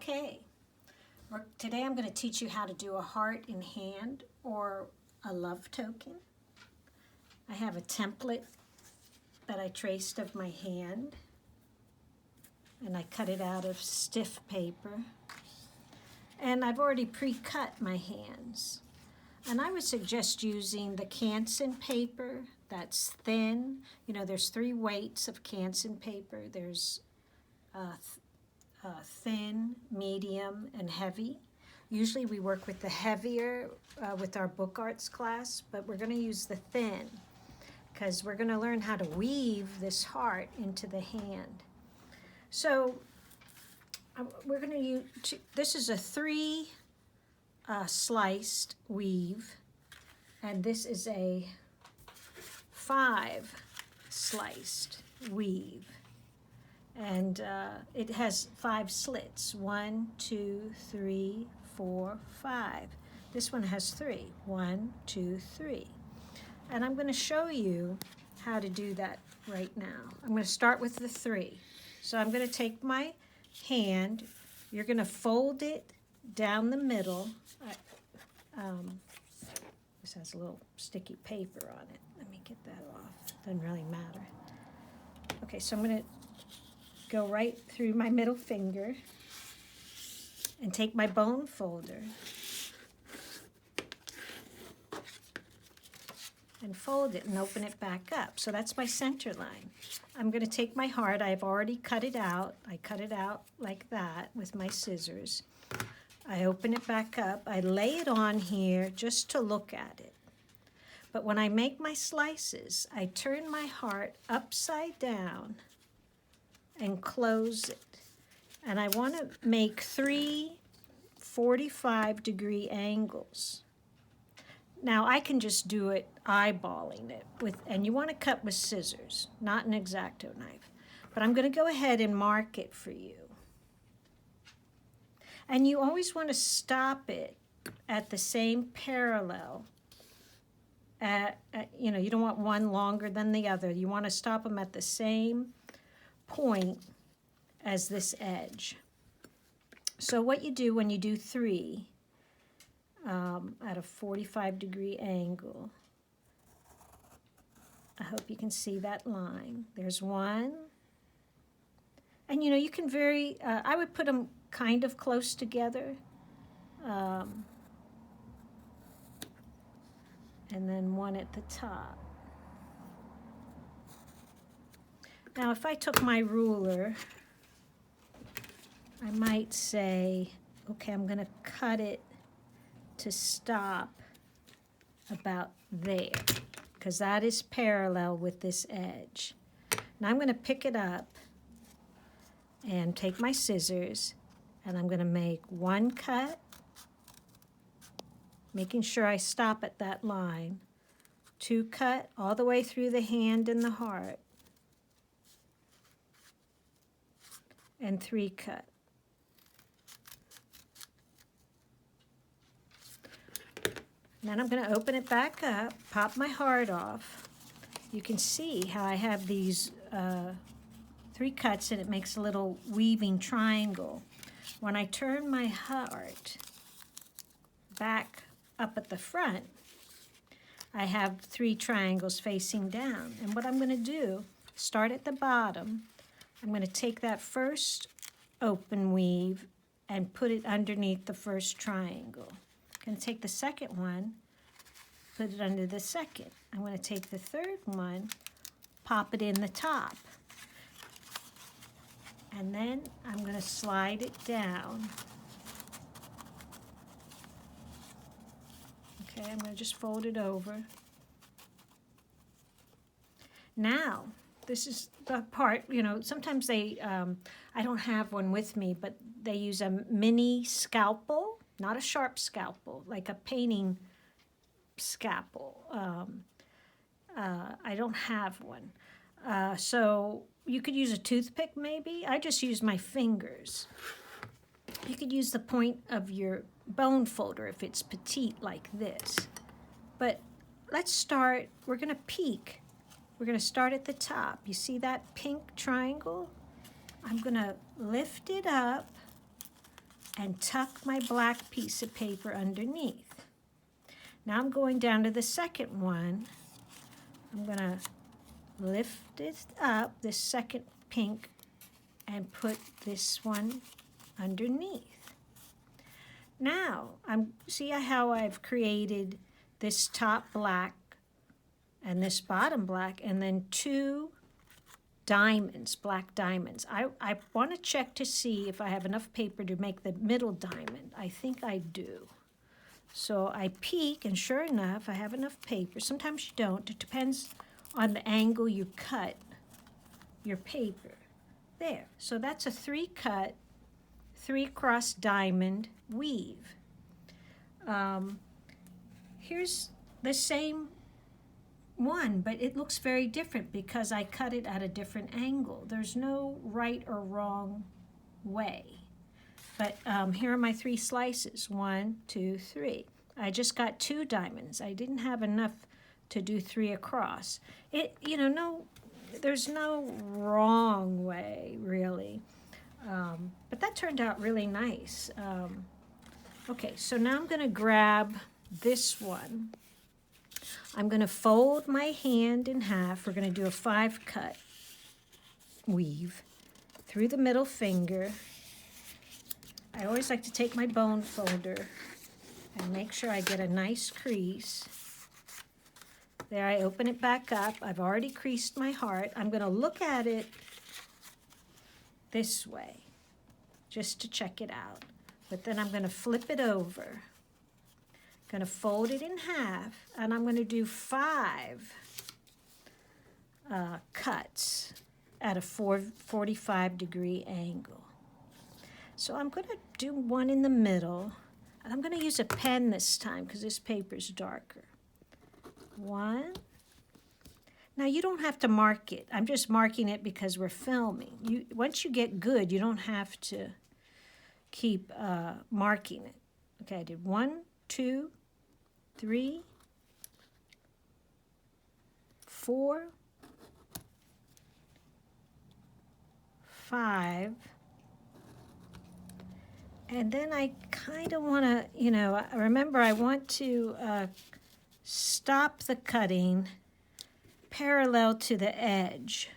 Okay, today I'm going to teach you how to do a heart in hand or a love token. I have a template that I traced of my hand, and I cut it out of stiff paper. And I've already pre-cut my hands. And I would suggest using the Canson paper that's thin. You know, there's 3 weights of Canson paper. There's thin, medium, and heavy. Usually we work with the heavier with our book arts class, but we're going to use the thin because we're going to learn how to weave this heart into the hand. So we're going to use, this is a 3 sliced weave, and this is a 5 sliced weave. And it has 5 slits. 1, 2, 3, 4, 5. This one has 3. 1, 2, 3. And I'm going to show you how to do that right now. I'm going to start with the 3. So I'm going to take my hand. You're going to fold it down the middle. This has a little sticky paper on it. Let me get that off. Doesn't really matter. Okay, so I'm going to go right through my middle finger and take my bone folder and fold it and open it back up. So that's my center line. I'm going to take my heart. I've already cut it out. I cut it out like that with my scissors. I open it back up. I lay it on here just to look at it. But when I make my slices, I turn my heart upside down and close it. And I want to make 3 45-degree angles. Now I can just do it eyeballing it and you want to cut with scissors, not an X-Acto knife. But I'm going to go ahead and mark it for you. And you always want to stop it at the same parallel. You know, you don't want one longer than the other. You want to stop them at the same point as this edge. So what you do when you do 3 at a 45-degree angle, I hope you can see that line. There's 1. And you know, you can vary, I would put them kind of close together. And then 1 at the top. Now, if I took my ruler, I might say, okay, I'm going to cut it to stop about there, because that is parallel with this edge. Now I'm going to pick it up and take my scissors, and I'm going to make 1 cut, making sure I stop at that line, 2 cut all the way through the hand and the heart, and 3 cut. And then I'm going to open it back up, pop my heart off. You can see how I have these 3 cuts and it makes a little weaving triangle. When I turn my heart back up at the front, I have 3 triangles facing down. And what I'm going to do, start at the bottom. I'm going to take that first open weave and put it underneath the first triangle. I'm going to take the second one, put it under the second. I'm going to take the third one, pop it in the top. And then I'm going to slide it down. Okay, I'm going to just fold it over. Now, this is the part, you know, sometimes they, I don't have one with me, but they use a mini scalpel, not a sharp scalpel, like a painting scalpel. I don't have one. So you could use a toothpick maybe. I just use my fingers. You could use the point of your bone folder if it's petite like this. But let's start, we're going to peek. We're going to start at the top. You see that pink triangle? I'm going to lift it up and tuck my black piece of paper underneath. Now I'm going down to the second one. I'm going to lift it up, this second pink, and put this one underneath. Now, see how I've created this top black and this bottom black, and then two diamonds, black diamonds. I want to check to see if I have enough paper to make the middle diamond. I think I do. So I peek, and sure enough, I have enough paper. Sometimes you don't. It depends on the angle you cut your paper. There. So that's a 3-cut, 3-cross diamond weave. Here's the same one, but it looks very different because I cut it at a different angle. There's no right or wrong way. But here are my 3 slices. 1, 2, 3. I just got 2 diamonds. I didn't have enough to do 3 across. There's no wrong way, really. But that turned out really nice. Okay, so now I'm going to grab this one. I'm going to fold my hand in half. We're going to do a 5-cut weave through the middle finger. I always like to take my bone folder and make sure I get a nice crease. There, I open it back up. I've already creased my heart. I'm going to look at it this way just to check it out. But then I'm going to flip it over. Going to fold it in half, and I'm going to do 5 cuts at a 45-degree angle. So I'm going to do one in the middle, and I'm going to use a pen this time because this paper is darker. 1. Now you don't have to mark it. I'm just marking it because we're filming. Once you get good, you don't have to keep marking it. Okay, I did 1, 2, 3, 4, 5, and then I kind of want to, remember I want to stop the cutting parallel to the edge,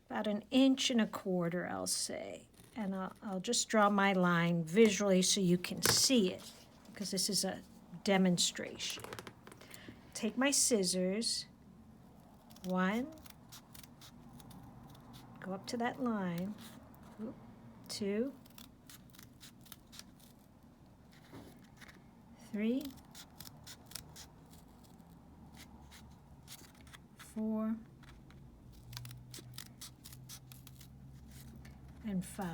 about 1.25 inches, I'll say, and I'll just draw my line visually so you can see it, because this is a demonstration. Take my scissors, 1, go up to that line, 2, 3, 4, and 5.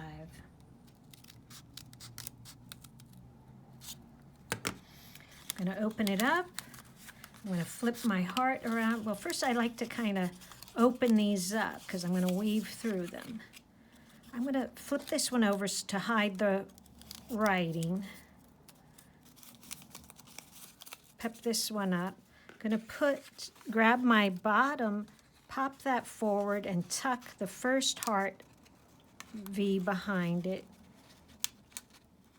I'm going to open it up. I'm going to flip my heart around. Well, first I like to kind of open these up because I'm going to weave through them. I'm going to flip this one over to hide the writing. Pep this one up. I'm going to grab my bottom, pop that forward, and tuck the first heart V behind it.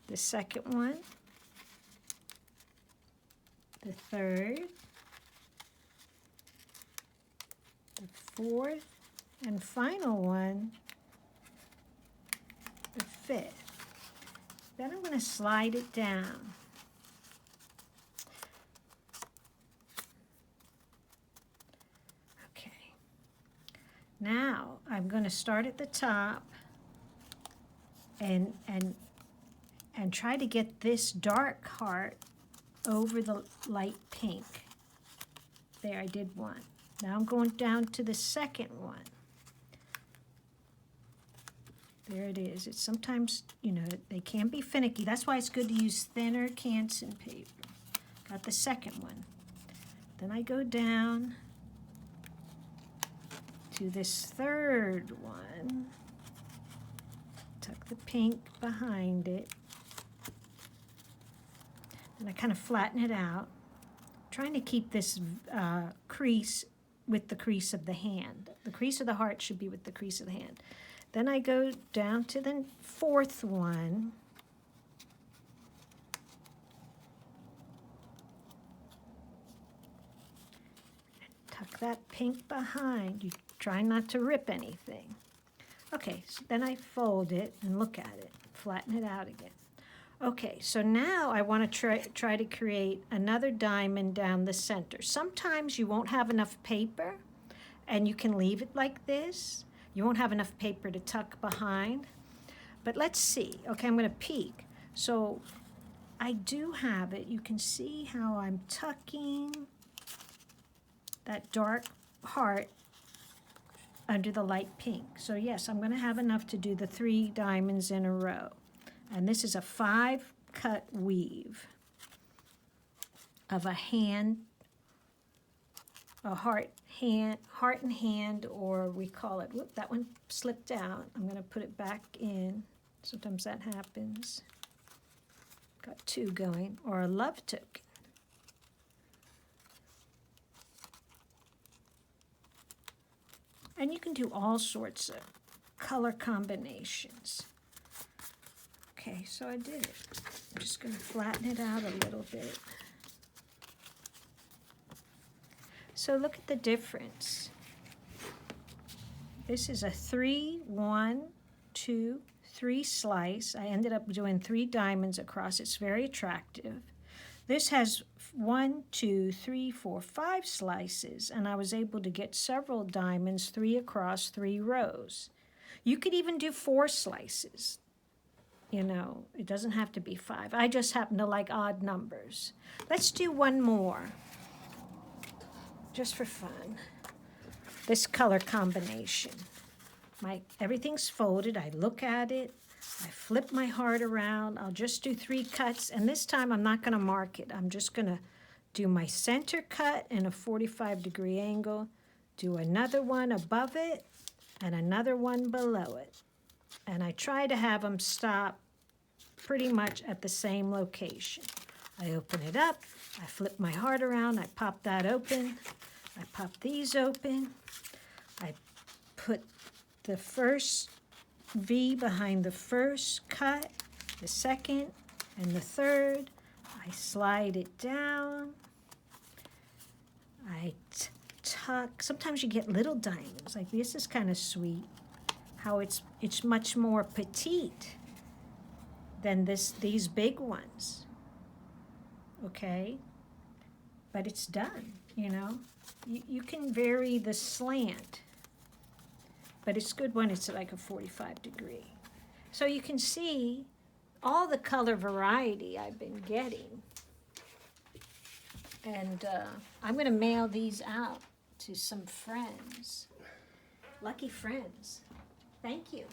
The second one. The third. The fourth and final one. The fifth. Then I'm going to slide it down. Okay. Now I'm going to start at the top and try to get this dark heart over the light pink. There, I did one. Now I'm going down to the second one. There it is. It's sometimes, they can be finicky. That's why it's good to use thinner Canson paper. Got the second one. Then I go down to this third one. Tuck the pink behind it. And I kind of flatten it out. Trying to keep this crease with the crease of the hand. The crease of the heart should be with the crease of the hand. Then I go down to the fourth one. Tuck that pink behind. You try not to rip anything. Okay, so then I fold it and look at it, flatten it out again. Okay, so now I want to try to create another diamond down the center. Sometimes you won't have enough paper and you can leave it like this. You won't have enough paper to tuck behind. But let's see. Okay, I'm going to peek. So I do have it. You can see how I'm tucking that dark heart under the light pink. So yes, I'm going to have enough to do the 3 diamonds in a row. And this is a 5-cut weave of a hand, a heart and hand, or we call it, whoop, that one slipped out. I'm going to put it back in. Sometimes that happens. Got 2 going, or a love token. And you can do all sorts of color combinations. Okay, so I did it. I'm just going to flatten it out a little bit. So look at the difference. This is a 3, 1, 2, 3 slice. I ended up doing 3 diamonds across. It's very attractive. This has 1, 2, 3, 4, 5 slices, and I was able to get several diamonds, 3 across 3 rows. You could even do 4 slices. You know, it doesn't have to be 5. I just happen to like odd numbers. Let's do one more, just for fun. This color combination. Everything's folded. I look at it. I flip my heart around. I'll just do 3 cuts, and this time I'm not going to mark it. I'm just going to do my center cut in a 45-degree angle, do another one above it, and another one below it. And I try to have them stop pretty much at the same location. I open it up, I flip my heart around, I pop that open, I pop these open, I put the first V behind the first cut, the second, and the third. I slide it down. I tuck. Sometimes you get little diamonds. Like this is kind of sweet. How it's much more petite than these big ones. Okay? But it's done, you know. You can vary the slant. But it's good when it's like a 45-degree. So you can see all the color variety I've been getting. And I'm going to mail these out to some friends. Lucky friends. Thank you.